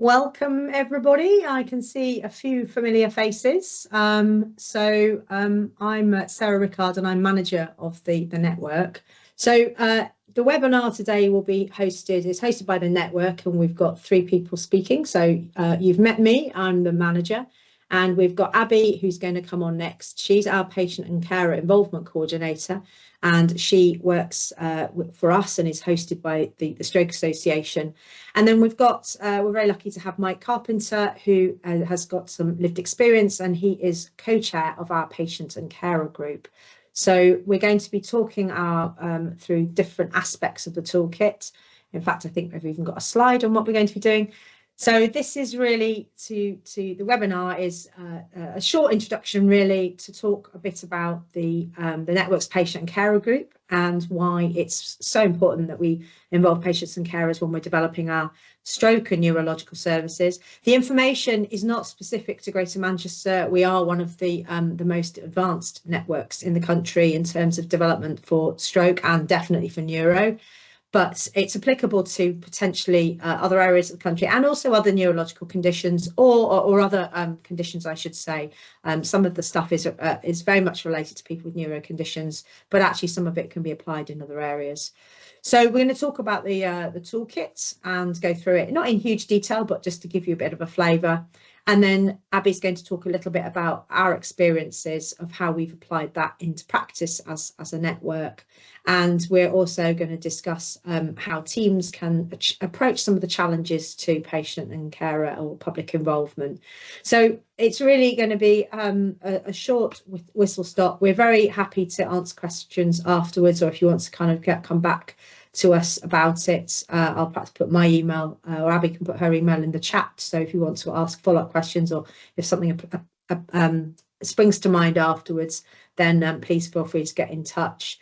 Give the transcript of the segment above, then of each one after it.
Welcome, everybody. I can see a few familiar faces. I'm Sarah Rickard and I'm manager of the network. The webinar today is hosted by the network, and we've got 3 people speaking. So you've met me, I'm the manager, and we've got Abby, who's going to come on next. She's our patient and carer involvement coordinator, and she works for us and is hosted by the Stroke Association. And then we're very lucky to have Mike Carpenter, who has got some lived experience, and he is co-chair of our patient and carer group. So we're going to be talking through different aspects of the toolkit. In fact, I think we've even got a slide on what we're going to be doing. So this is really the webinar is a short introduction, really, to talk a bit about the network's patient and carer group and why it's so important that we involve patients and carers when we're developing our stroke and neurological services. The information is not specific to Greater Manchester. We are one of the most advanced networks in the country in terms of development for stroke and definitely for neuro. But it's applicable to potentially other areas of the country and also other neurological conditions or other conditions, I should say. Some of the stuff is very much related to people with neuro conditions, but actually some of it can be applied in other areas. So we're going to talk about the toolkit and go through it, not in huge detail, but just to give you a bit of a flavour. And then Abby's going to talk a little bit about our experiences of how we've applied that into practice as a network. And we're also going to discuss how teams can approach some of the challenges to patient and carer or public involvement. So it's really going to be a short whistle stop. We're very happy to answer questions afterwards, or if you want to kind of come back to us about it, I'll perhaps put my email, or Abby can put her email in the chat. So if you want to ask follow-up questions, or if something springs to mind afterwards, then please feel free to get in touch.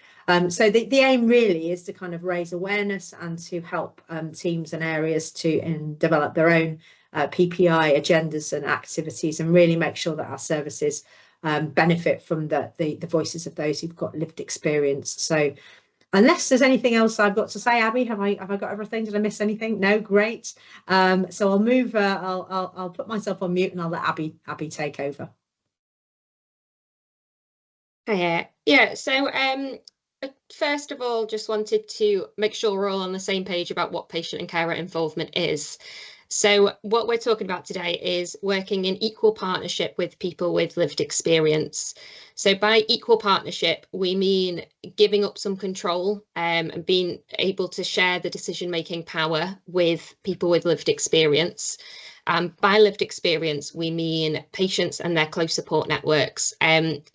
So the aim really is to kind of raise awareness and to help teams and areas to develop their own PPI agendas and activities, and really make sure that our services benefit from the voices of those who've got lived experience. So unless there's anything else I've got to say, Abby, have I got everything? Did I miss anything? No, great. So I'll move. I'll put myself on mute and I'll let Abby take over. Yeah. So first of all, just wanted to make sure we're all on the same page about what patient and carer involvement is. So what we're talking about today is working in equal partnership with people with lived experience. So by equal partnership, we mean giving up some control and being able to share the decision-making power with people with lived experience. By lived experience, we mean patients and their close support networks.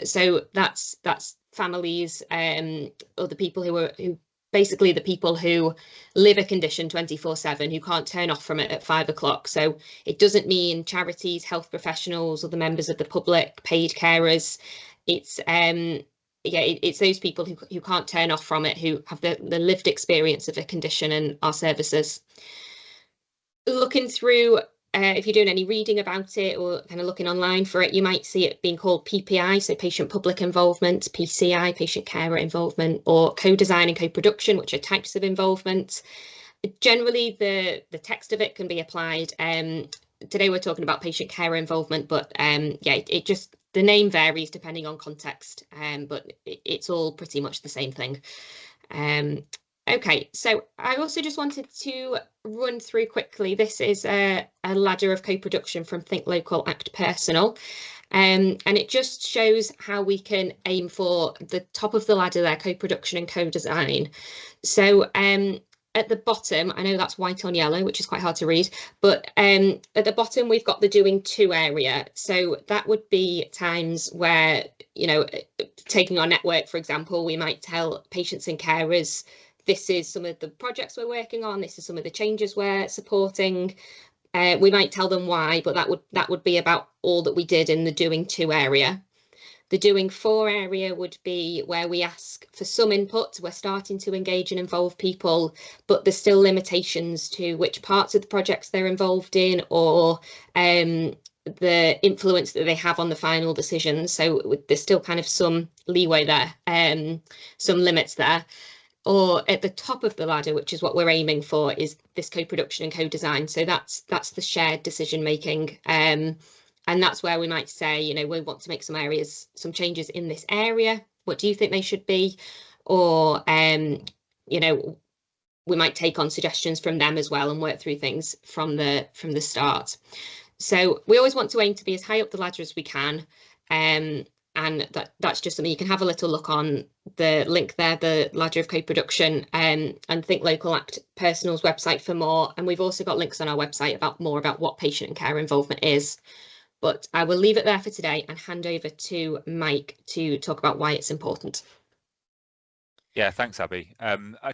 So that's families or the people who basically the people who live a condition 24/7, who can't turn off from it at 5 o'clock. So it doesn't mean charities, health professionals, or the members of the public, paid carers. It's those people who can't turn off from it, who have the lived experience of a condition and our services. Looking through, if you're doing any reading about it or kind of looking online for it, you might see it being called PPI, so patient public involvement, PCI, patient carer involvement, or co-design and co-production, which are types of involvement. Generally, the text of it can be applied. Today we're talking about patient carer involvement, but it just, the name varies depending on context, but it's all pretty much the same thing. Okay, so I also just wanted to run through quickly. This is a ladder of co-production from Think Local, Act Personal. And it just shows how we can aim for the top of the ladder there, co-production and co-design. So at the bottom, I know that's white on yellow, which is quite hard to read, but at the bottom, we've got the doing to area. So that would be times where, taking our network, for example, we might tell patients and carers, this is some of the projects we're working on, this is some of the changes we're supporting. We might tell them why, but that would be about all that we did in the doing to area. The doing for area would be where we ask for some input. We're starting to engage and involve people, but there's still limitations to which parts of the projects they're involved in, or the influence that they have on the final decisions. So there's still kind of some leeway there, some limits there. or at the top of the ladder, which is what we're aiming for, is this co-production and co-design. So that's the shared decision making. And that's where we might say, you know, we want to make some changes in this area. What do you think they should be? Or, you know, we might take on suggestions from them as well and work through things from the start. So we always want to aim to be as high up the ladder as we can. And that's just something you can have a little look on the link there, the ladder of co-production, and Think Local Act Personal's website for more. And we've also got links on our website about more about what patient and carer involvement is. But I will leave it there for today and hand over to Mike to talk about why it's important. Yeah, thanks, Abby.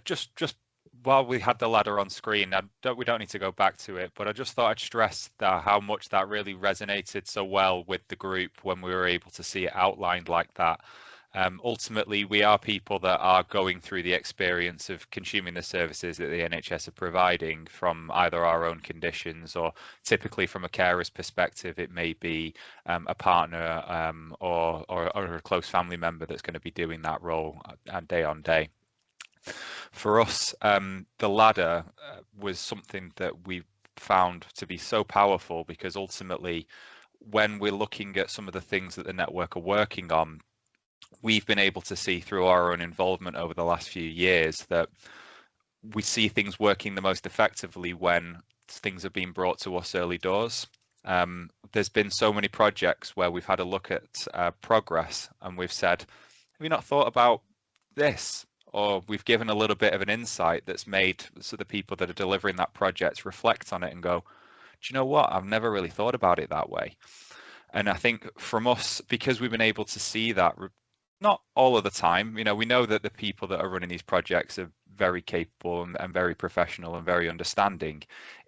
Just while we had the ladder on screen, we don't need to go back to it, but I just thought I'd stress that how much that really resonated so well with the group when we were able to see it outlined like that. Ultimately, we are people that are going through the experience of consuming the services that the NHS are providing from either our own conditions, or typically from a carer's perspective, it may be a partner or a close family member that's going to be doing that role day on day. For us, the ladder was something that we found to be so powerful, because ultimately, when we're looking at some of the things that the network are working on, we've been able to see through our own involvement over the last few years that we see things working the most effectively when things are being brought to us early doors. There's been so many projects where we've had a look at progress and we've said, have you not thought about this? Or we've given a little bit of an insight that's made so the people that are delivering that project reflect on it and go, do you know what? I've never really thought about it that way. And I think from us, because we've been able to see that, not all of the time, you know, we know that the people that are running these projects are very capable and very professional and very understanding.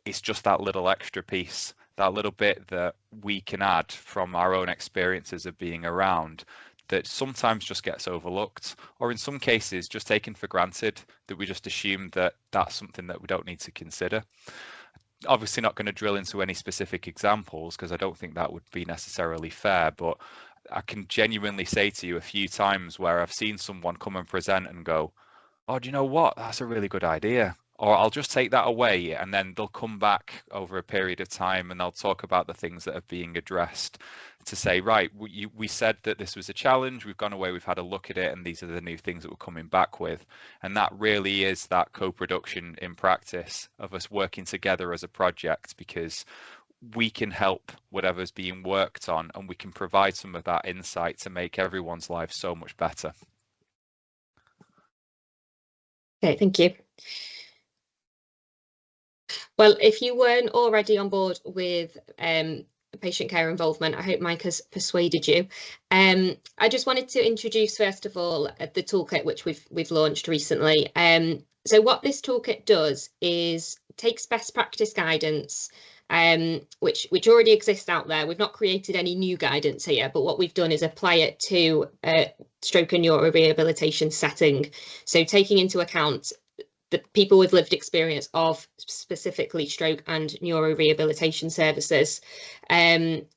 It's just that little extra piece, that little bit that we can add from our own experiences of being around, that sometimes just gets overlooked, or in some cases just taken for granted, that we just assume that that's something that we don't need to consider. Obviously not going to drill into any specific examples because I don't think that would be necessarily fair, but I can genuinely say to you a few times where I've seen someone come and present and go, oh, do you know what? That's a really good idea. Or I'll just take that away, and then they'll come back over a period of time and they'll talk about the things that are being addressed to say, right, we said that this was a challenge, we've gone away, we've had a look at it, and these are the new things that we're coming back with. And that really is that co-production in practice of us working together as a project, because we can help whatever's being worked on and we can provide some of that insight to make everyone's life so much better. Okay, thank you. Well, if you weren't already on board with patient care involvement, I hope Mike has persuaded you. I just wanted to introduce, first of all, the toolkit which we've launched recently. So what this toolkit does is takes best practice guidance, which already exists out there. We've not created any new guidance here, but what we've done is apply it to a stroke and neurorehabilitation setting. So taking into account the people with lived experience of specifically stroke and neurorehabilitation services. And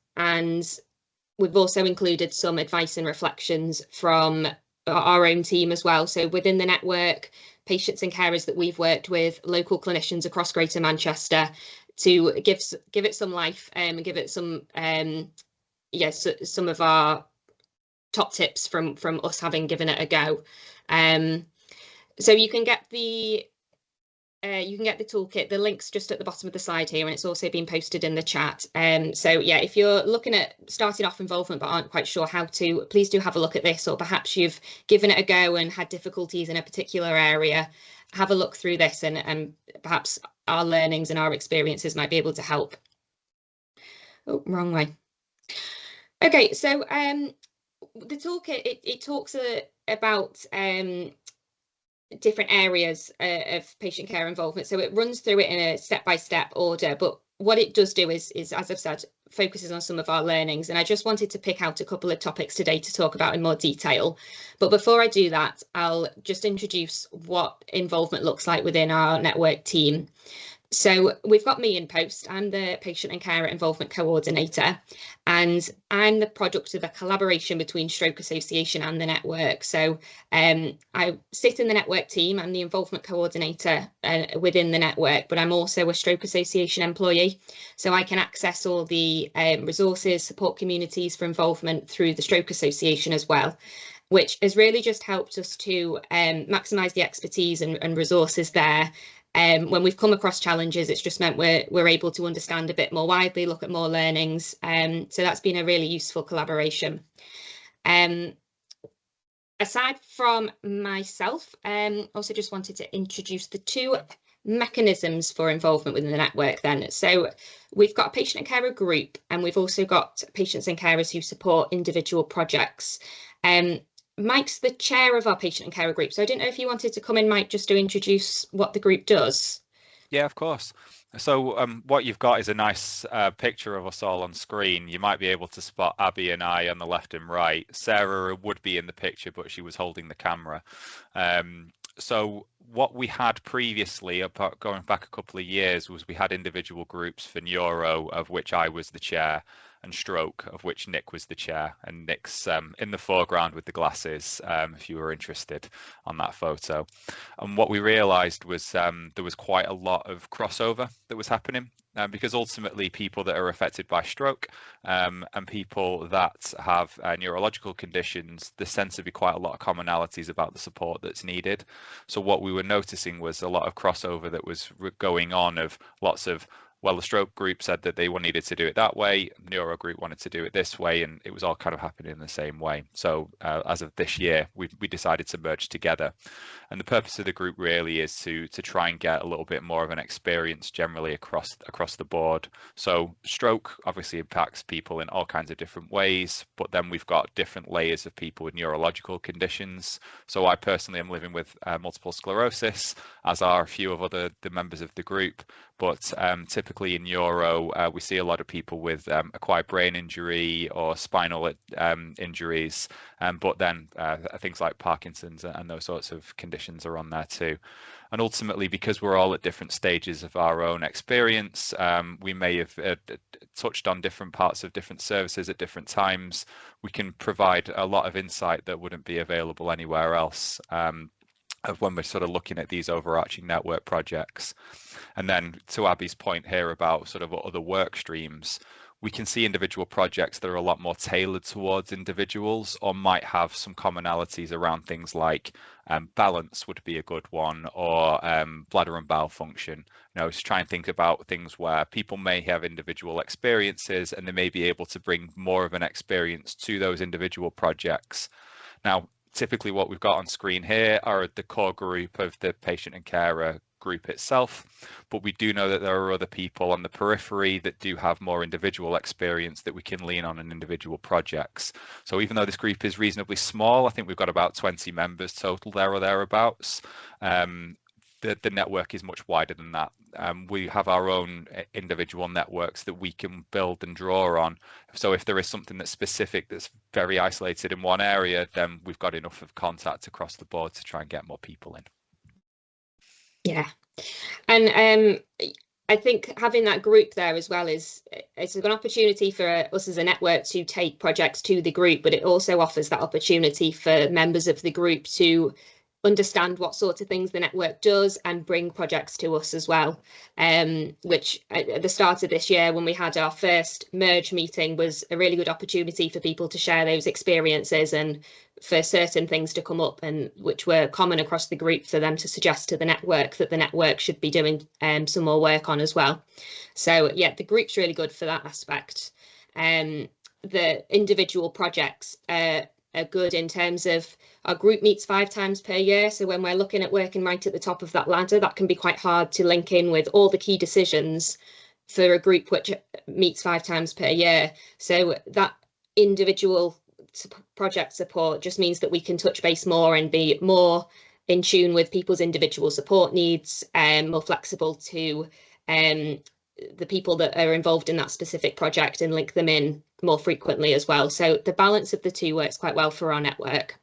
we've also included some advice and reflections from our own team as well. So within the network, patients and carers that we've worked with, local clinicians across Greater Manchester, to give it some life and give it some some of our top tips from us having given it a go. So you can get the toolkit. The link's just at the bottom of the slide here, and it's also been posted in the chat. So yeah, if you're looking at starting off involvement but aren't quite sure how to, please do have a look at this, or perhaps you've given it a go and had difficulties in a particular area. Have a look through this, and perhaps our learnings and our experiences might be able to help. Oh, wrong way. Okay, so the toolkit, it talks about different areas of patient care involvement. So it runs through it in a step-by-step order, but what it does do is, as I've said, focuses on some of our learnings. And I just wanted to pick out a couple of topics today to talk about in more detail. But before I do that, I'll just introduce what involvement looks like within our network team. So we've got me in post. I'm the Patient and Carer Involvement Coordinator, and I'm the product of a collaboration between Stroke Association and the network. So I sit in the network team. I'm the Involvement Coordinator within the network, but I'm also a Stroke Association employee. So I can access all the resources, support communities for involvement through the Stroke Association as well, which has really just helped us to maximise the expertise and resources there. When we've come across challenges, it's just meant we're able to understand a bit more widely, look at more learnings. So that's been a really useful collaboration. Aside from myself, also just wanted to introduce the two mechanisms for involvement within the network then. So we've got a patient and carer group, and we've also got patients and carers who support individual projects. Mike's the chair of our patient and carer group, so I didn't know if you wanted to come in, Mike, just to introduce what the group does. Yeah, of course. So what you've got is a nice picture of us all on screen. You might be able to spot Abby and I on the left and right. Sarah would be in the picture, but she was holding the camera. So what we had previously, going back a couple of years, was we had individual groups for neuro, of which I was the chair, and stroke, of which Nick was the chair. And Nick's in the foreground with the glasses, if you were interested on that photo. And what we realised was there was quite a lot of crossover that was happening. Because ultimately people that are affected by stroke and people that have neurological conditions, there tends to be quite a lot of commonalities about the support that's needed. So what we were noticing was a lot of crossover that was going on, of lots of, well, the stroke group said that they needed to do it that way, neuro group wanted to do it this way, and it was all kind of happening in the same way. So as of this year, we decided to merge together. And the purpose of the group really is to try and get a little bit more of an experience generally across the board. So stroke obviously impacts people in all kinds of different ways, but then we've got different layers of people with neurological conditions. So I personally am living with multiple sclerosis, as are a few of the members of the group. But typically in neuro, we see a lot of people with acquired brain injury or spinal injuries, but then things like Parkinson's and those sorts of conditions are on there too. And ultimately, because we're all at different stages of our own experience, we may have touched on different parts of different services at different times. We can provide a lot of insight that wouldn't be available anywhere else when we're sort of looking at these overarching network projects. And then to Abby's point here about sort of other work streams, we can see individual projects that are a lot more tailored towards individuals, or might have some commonalities around things like balance would be a good one, or bladder and bowel function. Just try and think about things where people may have individual experiences and they may be able to bring more of an experience to those individual projects. Now, typically what we've got on screen here are the core group of the patient and carer group itself, but we do know that there are other people on the periphery that do have more individual experience that we can lean on in individual projects. So even though this group is reasonably small, I think we've got about 20 members total there or thereabouts, the network is much wider than that. We have our own individual networks that we can build and draw on. So if there is something that's specific, that's very isolated in one area, then we've got enough of contact across the board to try and get more people in. Yeah, and I think having that group there as well it's an opportunity for us as a network to take projects to the group, but it also offers that opportunity for members of the group to understand what sort of things the network does and bring projects to us as well, which at the start of this year, when we had our first merge meeting, was a really good opportunity for people to share those experiences and for certain things to come up, and which were common across the group, for them to suggest to the network that the network should be doing some more work on as well. So yeah, the group's really good for that aspect. The individual projects are good in terms of our group meets 5 times per year. So when we're looking at working right at the top of that ladder, that can be quite hard to link in with all the key decisions for a group which meets 5 times per year. So that individual project support just means that we can touch base more and be more in tune with people's individual support needs, and more flexible to the people that are involved in that specific project, and link them in more frequently as well. So the balance of the two works quite well for our network.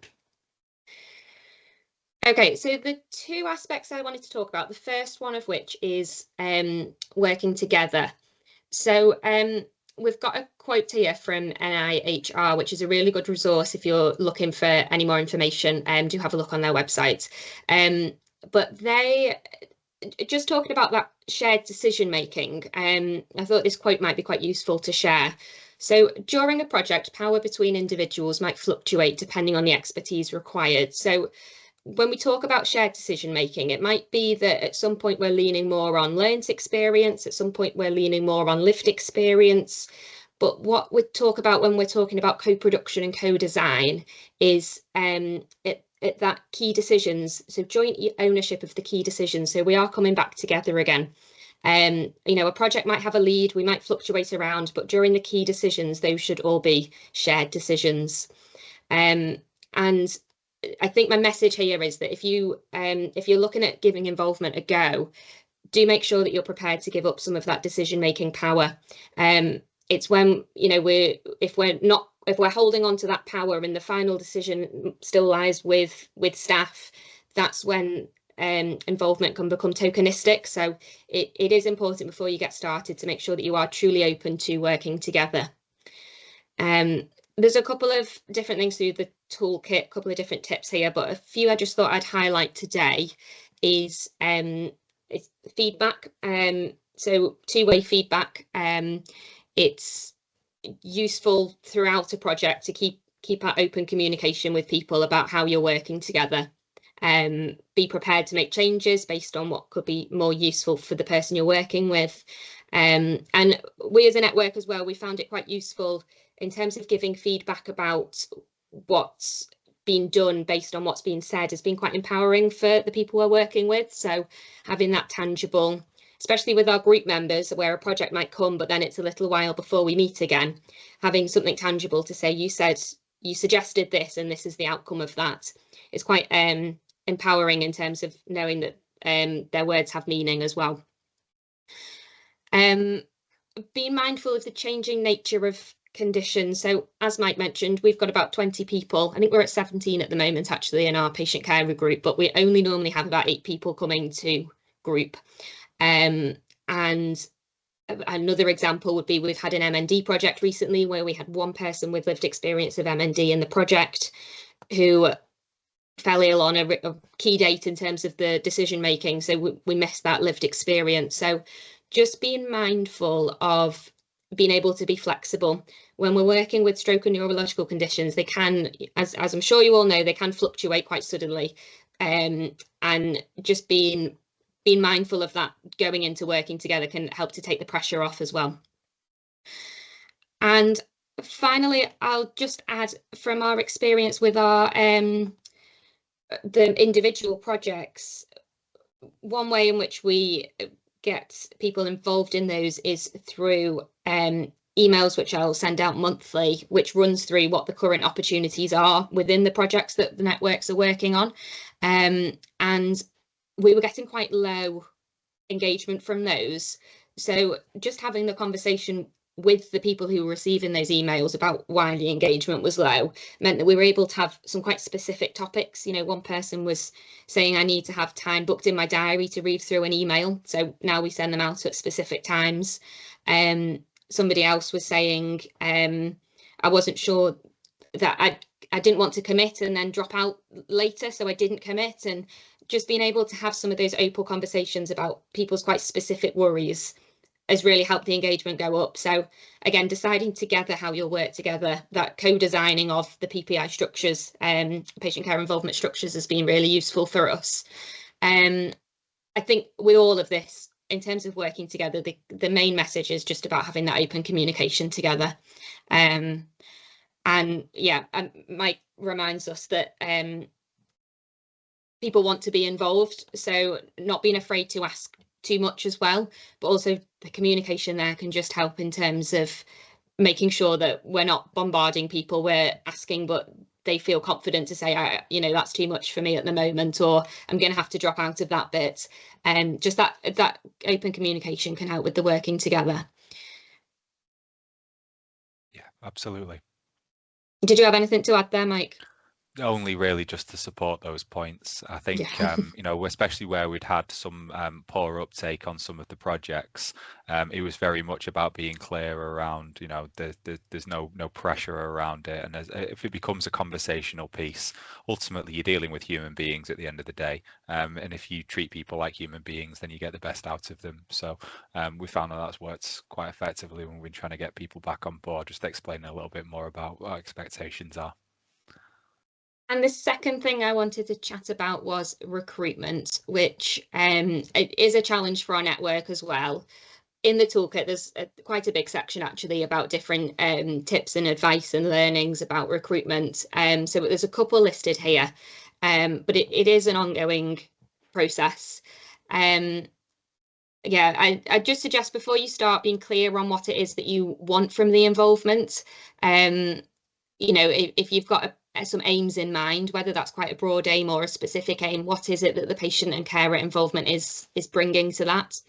Okay, so the two aspects I wanted to talk about, the first one of which is working together. So we've got a quote here from NIHR, which is a really good resource if you're looking for any more information. Do have a look on their website. But they just talking about that shared decision making. I thought this quote might be quite useful to share. So during a project, power between individuals might fluctuate depending on the expertise required. So when we talk about shared decision making, it might be that at some point we're leaning more on learned experience, at some point we're leaning more on lived experience. But what we talk about when we're talking about co-production and co-design is that key decisions, so joint ownership of the key decisions. So we are coming back together again. You know, a project might have a lead, we might fluctuate around, but during the key decisions, those should all be shared decisions. And I think my message here is that if you're looking at giving involvement a go, do make sure that you're prepared to give up some of that decision-making power. It's when, you know, if we're holding on to that power and the final decision still lies with staff, that's when involvement can become tokenistic. So it is important before you get started to make sure that you are truly open to working together. There's a couple of different things through the toolkit, a couple of different tips here, but a few I just thought I'd highlight today is feedback. So two-way feedback. It's useful throughout a project to keep that open communication with people about how you're working together. Be prepared to make changes based on what could be more useful for the person you're working with. And we as a network as well, we found it quite useful in terms of giving feedback about what's been done based on what's been said has been quite empowering for the people we're working with. So having that tangible, especially with our group members where a project might come, but then it's a little while before we meet again, having something tangible to say, you suggested this and this is the outcome of that. It's quite empowering in terms of knowing that their words have meaning as well. Being mindful of the changing nature of conditions. So as Mike mentioned, we've got about 20 people. I think we're at 17 at the moment actually in our patient care group, but we only normally have about 8 people coming to group. And another example would be we've had an MND project recently where we had one person with lived experience of MND in the project who fell ill on a key date in terms of the decision making. So we missed that lived experience. So just being mindful of being able to be flexible. When we're working with stroke and neurological conditions, they can, as I'm sure you all know, they can fluctuate quite suddenly. And just being mindful of that going into working together can help to take the pressure off as well. And finally, I'll just add from our experience with our the individual projects, one way in which we get people involved in those is through emails, which I'll send out monthly, which runs through what the current opportunities are within the projects that the networks are working on. And we were getting quite low engagement from those. So just having the conversation with the people who were receiving those emails about why the engagement was low meant that we were able to have some quite specific topics. You know, one person was saying, I need to have time booked in my diary to read through an email. So now we send them out at specific times. Somebody else was saying, I wasn't sure that I didn't want to commit and then drop out later, so I didn't commit. And just being able to have some of those open conversations about people's quite specific worries has really helped the engagement go up. So again, deciding together how you'll work together, that co-designing of the PPI structures, patient care involvement structures, has been really useful for us. I think with all of this, in terms of working together, the main message is just about having that open communication together. And yeah, Mike reminds us that people want to be involved, so not being afraid to ask too much as well, but also the communication there can just help in terms of making sure that we're not bombarding people, we're asking but they feel confident to say, you know, that's too much for me at the moment, or I'm going to have to drop out of that bit. And just that open communication can help with the working together. Yeah, absolutely. Did you have anything to add there, Mike? only really just to support those points. I think, Yeah. you know, especially where we'd had some poor uptake on some of the projects, it was very much about being clear around, you know, there's no pressure around it. And if it becomes a conversational piece, ultimately you're dealing with human beings at the end of the day. And if you treat people like human beings, then you get the best out of them. So we found that that's worked quite effectively when we're trying to get people back on board, just explaining a little bit more about what our expectations are. And the second thing I wanted to chat about was recruitment, which it is a challenge for our network as well. In the toolkit, there's quite a big section actually about different tips and advice and learnings about recruitment. So there's a couple listed here, but it is an ongoing process. Yeah, I just suggest before you start being clear on what it is that you want from the involvement. You know, if you've got some aims in mind, whether that's quite a broad aim or a specific aim, what is it that the patient and carer involvement is bringing to that?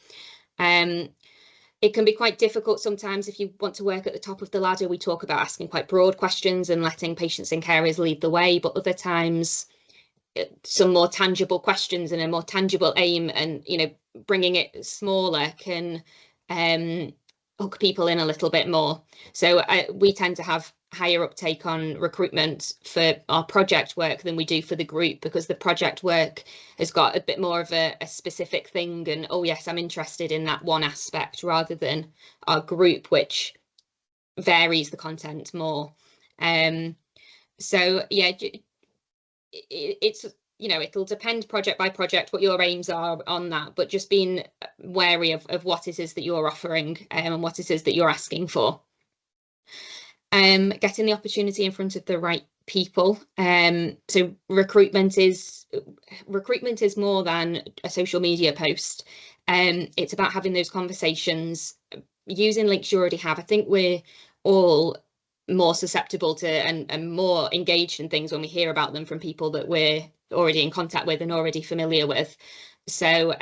It can be quite difficult sometimes if you want to work at the top of the ladder. We talk about asking quite broad questions and letting patients and carers lead the way, but other times some more tangible questions and a more tangible aim, and you know, bringing it smaller can hook people in a little bit more. So we tend to have higher uptake on recruitment for our project work than we do for the group, because the project work has got a bit more of a specific thing, and oh yes, I'm interested in that one aspect, rather than our group, which varies the content more. So yeah, it's, you know, it'll depend project by project what your aims are on that, but just being wary of what it is that you're offering and what it is that you're asking for. Getting the opportunity in front of the right people. So recruitment is more than a social media post. It's about having those conversations, using links you already have. I think we're all more susceptible to and more engaged in things when we hear about them from people that we're already in contact with and already familiar with. So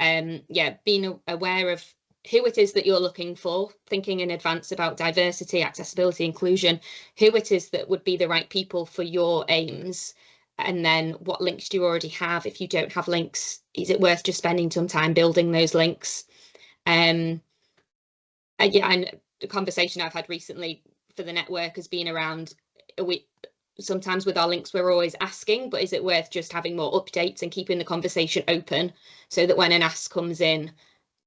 yeah, being aware of who it is that you're looking for, thinking in advance about diversity, accessibility, inclusion, who it is that would be the right people for your aims, and then what links do you already have? If you don't have links, is it worth just spending some time building those links? Yeah, and the conversation I've had recently for the network has been around, sometimes with our links we're always asking, but is it worth just having more updates and keeping the conversation open so that when an ask comes in,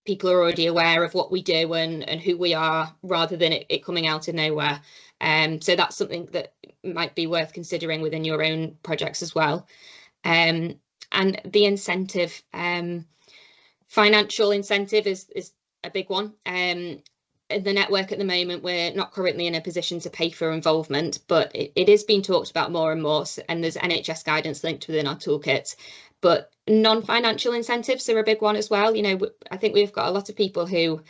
people are already aware of what we do and who we are, rather than it coming out of nowhere. So that's something that might be worth considering within your own projects as well. And the incentive, financial incentive is a big one. In the network at the moment, we're not currently in a position to pay for involvement, but it is being talked about more and more, and there's NHS guidance linked within our toolkit. But non-financial incentives are a big one as well. You know, I think we've got a lot of people who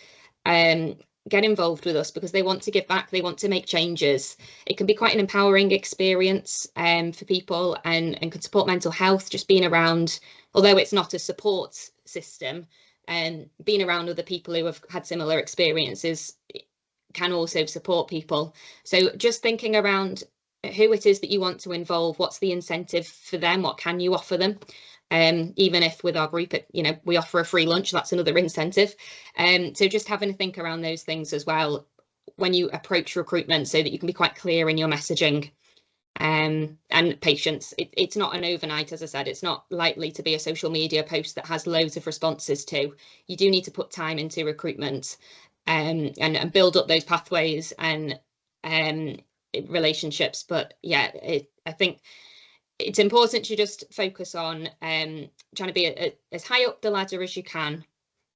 get involved with us because they want to give back, they want to make changes. It can be quite an empowering experience for people, and can support mental health, just being around, although it's not a support system, and being around other people who have had similar experiences can also support people. So just thinking around who it is that you want to involve, what's the incentive for them, what can you offer them? Even if with our group, you know, we offer a free lunch, that's another incentive. So just having a think around those things as well when you approach recruitment, so that you can be quite clear in your messaging. And patience, it's not an overnight, as I said, it's not likely to be a social media post that has loads of responses to. You do need to put time into recruitment and build up those pathways and relationships. But yeah, I think it's important to just focus on trying to be as high up the ladder as you can,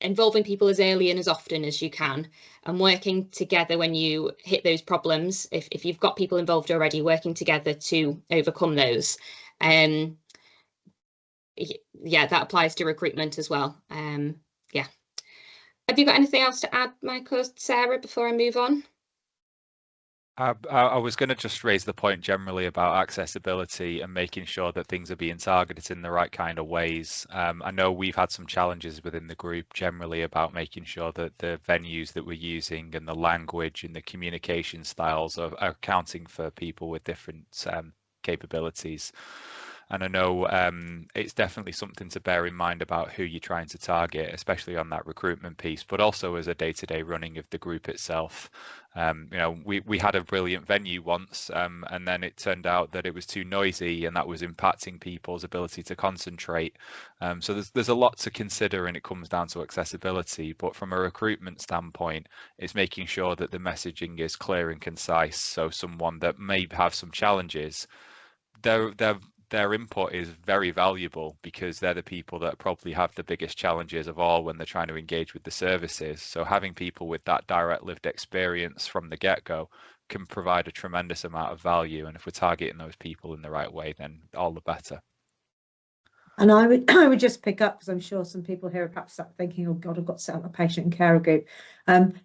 involving people as early and as often as you can, and working together when you hit those problems. If you've got people involved already, working together to overcome those. Yeah, that applies to recruitment as well. Yeah. Have you got anything else to add, Michael, Sarah, before I move on? I was going to just raise the point generally about accessibility and making sure that things are being targeted in the right kind of ways. I know we've had some challenges within the group generally about making sure that the venues that we're using and the language and the communication styles are accounting for people with different capabilities. And I know it's definitely something to bear in mind about who you're trying to target, especially on that recruitment piece, but also as a day-to-day running of the group itself. You know, we had a brilliant venue once, and then it turned out that it was too noisy, and that was impacting people's ability to concentrate. So there's a lot to consider, and it comes down to accessibility. But from a recruitment standpoint, it's making sure that the messaging is clear and concise. So someone that may have some challenges, their input is very valuable, because they're the people that probably have the biggest challenges of all when they're trying to engage with the services. So having people with that direct lived experience from the get-go can provide a tremendous amount of value. And if we're targeting those people in the right way, then all the better. And I would just pick up, because I'm sure some people here are perhaps thinking, oh God, I've got to set up a patient and carer group.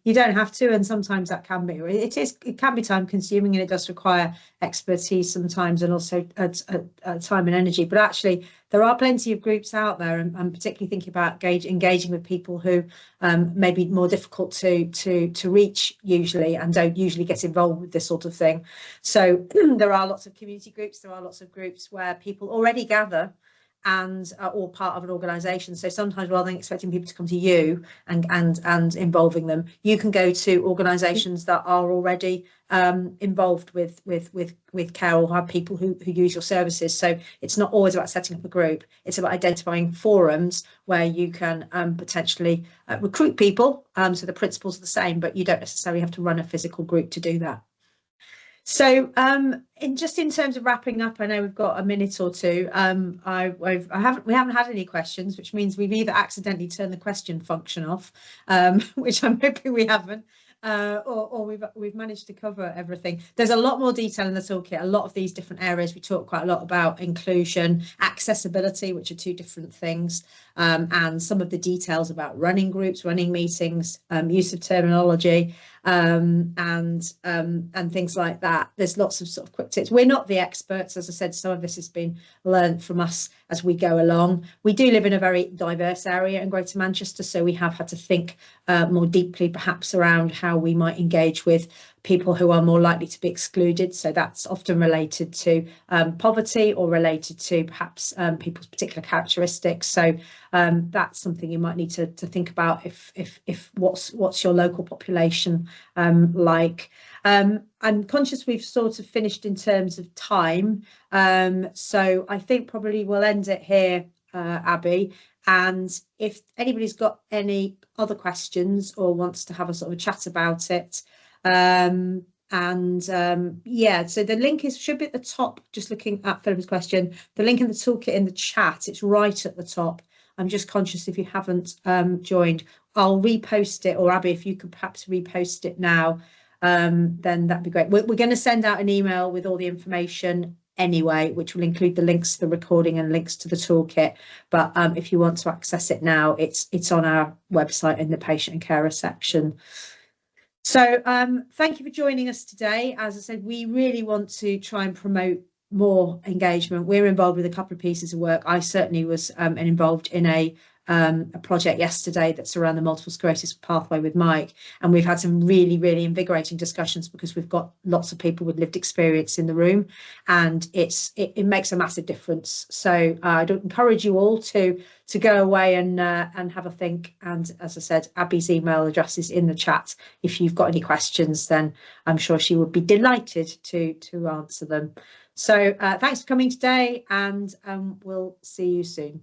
You don't have to, and sometimes that can be, it can be time consuming, and it does require expertise sometimes, and also time and energy. But actually, there are plenty of groups out there, and particularly thinking about engaging with people who may be more difficult to reach usually, and don't usually get involved with this sort of thing. So there are lots of community groups, there are lots of groups where people already gather and are all part of an organisation. So sometimes, rather than expecting people to come to you and involving them, you can go to organisations that are already involved with care, or have people who use your services. So it's not always about setting up a group, it's about identifying forums where you can potentially recruit people. So the principles are the same, but you don't necessarily have to run a physical group to do that. So in terms of wrapping up, I know we've got a minute or two. We haven't had any questions, which means we've either accidentally turned the question function off, which I'm hoping we haven't, or we've managed to cover everything. There's a lot more detail in the toolkit. A lot of these different areas, we talk quite a lot about inclusion, accessibility, which are two different things, and some of the details about running groups, running meetings, use of terminology, and things like that. There's lots of sort of quick tips. We're not the experts, as I said. Some of this has been learned from us as we go along. We do live in a very diverse area in Greater Manchester, so we have had to think more deeply perhaps around how we might engage with people who are more likely to be excluded. So that's often related to poverty, or related to perhaps people's particular characteristics. So that's something you might need to think about if what's your local population like. I'm conscious we've sort of finished in terms of time, so I think probably we'll end it here, Abby. And if anybody's got any other questions or wants to have a sort of a chat about it, yeah, so the link should be at the top. Just looking at Philip's question, the link in the toolkit in the chat, it's right at the top. I'm just conscious if you haven't joined, I'll repost it, or Abby, if you could perhaps repost it now, then that'd be great. We're going to send out an email with all the information anyway, which will include the links to the recording and links to the toolkit. But if you want to access it now, it's on our website in the patient and carer section. So thank you for joining us today. As I said, we really want to try and promote more engagement. We're involved with a couple of pieces of work. I certainly was involved in a project yesterday that's around the multiple sclerosis pathway with Mike, and we've had some really invigorating discussions, because we've got lots of people with lived experience in the room, and it makes a massive difference. So I'd encourage you all to go away and have a think. And as I said, Abby's email address is in the chat. If you've got any questions, then I'm sure she would be delighted to answer them. So thanks for coming today, and we'll see you soon.